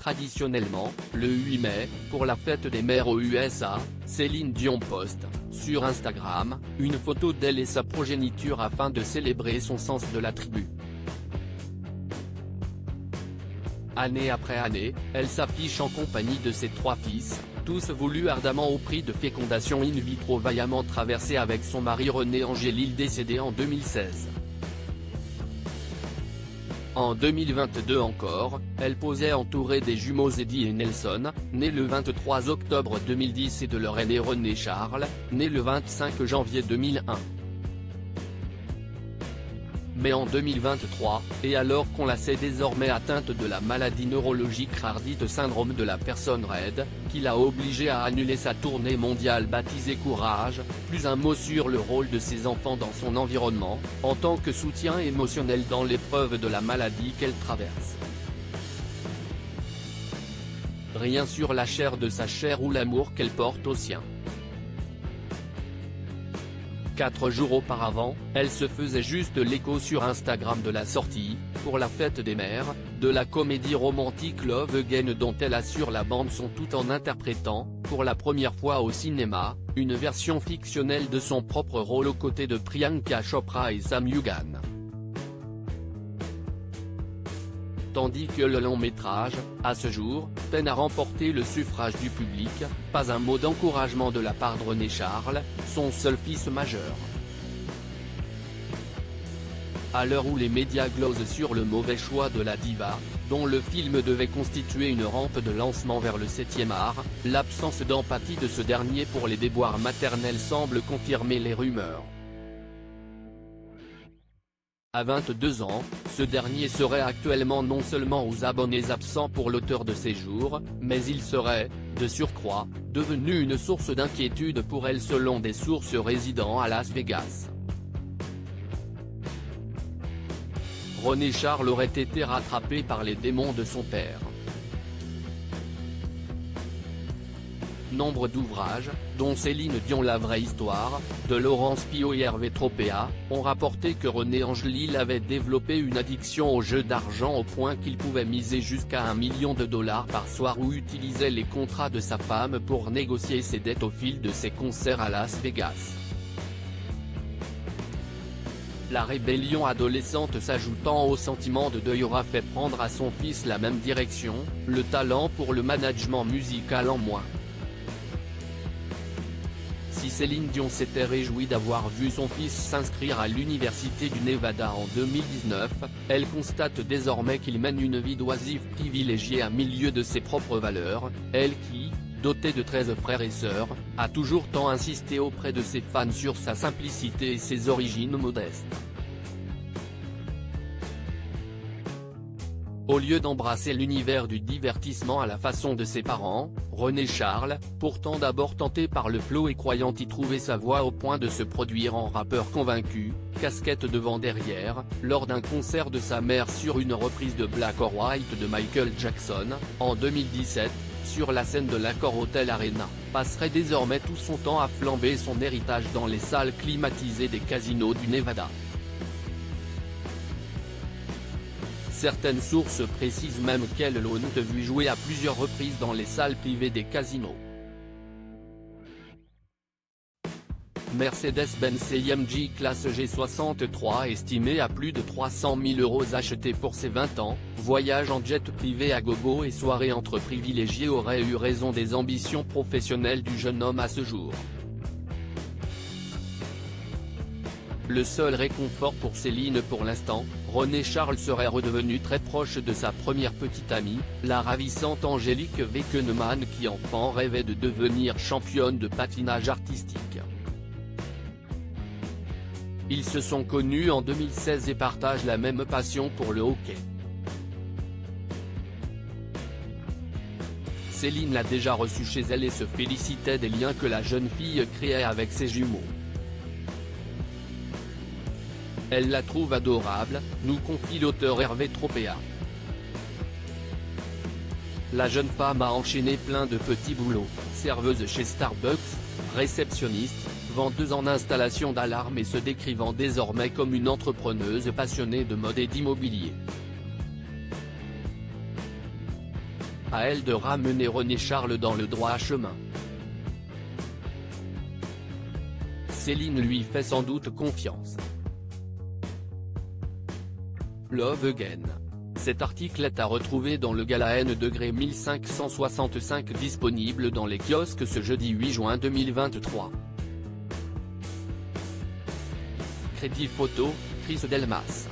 traditionnellement, le 8 mai, pour la fête des mères aux USA, Céline Dion poste, sur Instagram, une photo d'elle et sa progéniture afin de célébrer son sens de la tribu. Année après année, elle s'affiche en compagnie de ses 3 fils, tous voulus ardemment au prix de fécondation in vitro vaillamment traversée avec son mari René Angélil décédé en 2016. En 2022 encore, elle posait entourée des jumeaux Eddie et Nelson, nés le 23 octobre 2010 et de leur aîné René Charles, né le 25 janvier 2001. Mais en 2023, et alors qu'on la sait désormais atteinte de la maladie neurologique rare dite syndrome de la personne raide, qui l'a obligée à annuler sa tournée mondiale baptisée Courage, plus un mot sur le rôle de ses enfants dans son environnement, en tant que soutien émotionnel dans l'épreuve de la maladie qu'elle traverse. Rien sur la chair de sa chair ou l'amour qu'elle porte aux siens. 4 jours auparavant, elle se faisait juste l'écho sur Instagram de la sortie, pour la fête des mères, de la comédie romantique Love Again dont elle assure la bande-son tout en interprétant, pour la première fois au cinéma, une version fictionnelle de son propre rôle aux côtés de Priyanka Chopra et Sam Yugan. Tandis que le long-métrage, à ce jour, peine à remporter le suffrage du public, pas un mot d'encouragement de la part de René Charles, son seul fils majeur. À l'heure où les médias glosent sur le mauvais choix de la diva, dont le film devait constituer une rampe de lancement vers le 7e art, l'absence d'empathie de ce dernier pour les déboires maternels semble confirmer les rumeurs. À 22 ans, ce dernier serait actuellement non seulement aux abonnés absents pour l'auteur de Séjour, mais il serait, de surcroît, devenu une source d'inquiétude pour elle selon des sources résidant à Las Vegas. René Charles aurait été rattrapé par les démons de son père. Nombre d'ouvrages, dont Céline Dion La vraie histoire, de Laurence Pio et Hervé Tropea, ont rapporté que René Angélil avait développé une addiction aux jeux d'argent au point qu'il pouvait miser jusqu'à $1 million par soir ou utilisait les contrats de sa femme pour négocier ses dettes au fil de ses concerts à Las Vegas. La rébellion adolescente s'ajoutant au sentiment de deuil aura fait prendre à son fils la même direction, le talent pour le management musical en moins. Si Céline Dion s'était réjouie d'avoir vu son fils s'inscrire à l'université du Nevada en 2019, elle constate désormais qu'il mène une vie d'oisif privilégiée à milieu de ses propres valeurs, elle qui, dotée de 13 frères et sœurs, a toujours tant insisté auprès de ses fans sur sa simplicité et ses origines modestes. Au lieu d'embrasser l'univers du divertissement à la façon de ses parents, René Charles, pourtant d'abord tenté par le flow et croyant y trouver sa voie au point de se produire en rappeur convaincu, casquette devant derrière, lors d'un concert de sa mère sur une reprise de Black or White de Michael Jackson, en 2017, sur la scène de l'Accor Hotel Arena, passerait désormais tout son temps à flamber son héritage dans les salles climatisées des casinos du Nevada. Certaines sources précisent même qu'elle l'ont vu jouer à plusieurs reprises dans les salles privées des casinos. Mercedes-Benz AMG classe G63 estimée à plus de 300 000 € achetée pour ses 20 ans, voyage en jet privé à gogo et soirée entre privilégiés auraient eu raison des ambitions professionnelles du jeune homme à ce jour. Le seul réconfort pour Céline pour l'instant, René Charles serait redevenu très proche de sa première petite amie, la ravissante Angélique Weckenemann qui enfant rêvait de devenir championne de patinage artistique. Ils se sont connus en 2016 et partagent la même passion pour le hockey. Céline l'a déjà reçue chez elle et se félicitait des liens que la jeune fille créait avec ses jumeaux. Elle la trouve adorable, nous confie l'auteur Hervé Tropea. La jeune femme a enchaîné plein de petits boulots, serveuse chez Starbucks, réceptionniste, vendeuse en installation d'alarmes et se décrivant désormais comme une entrepreneuse passionnée de mode et d'immobilier. à elle de ramener René Charles dans le droit chemin. Céline lui fait sans doute confiance. Love Again. Cet article est à retrouver dans le Gala N degré 1565 disponible dans les kiosques ce jeudi 8 juin 2023. Crédit photo, Chris Delmas.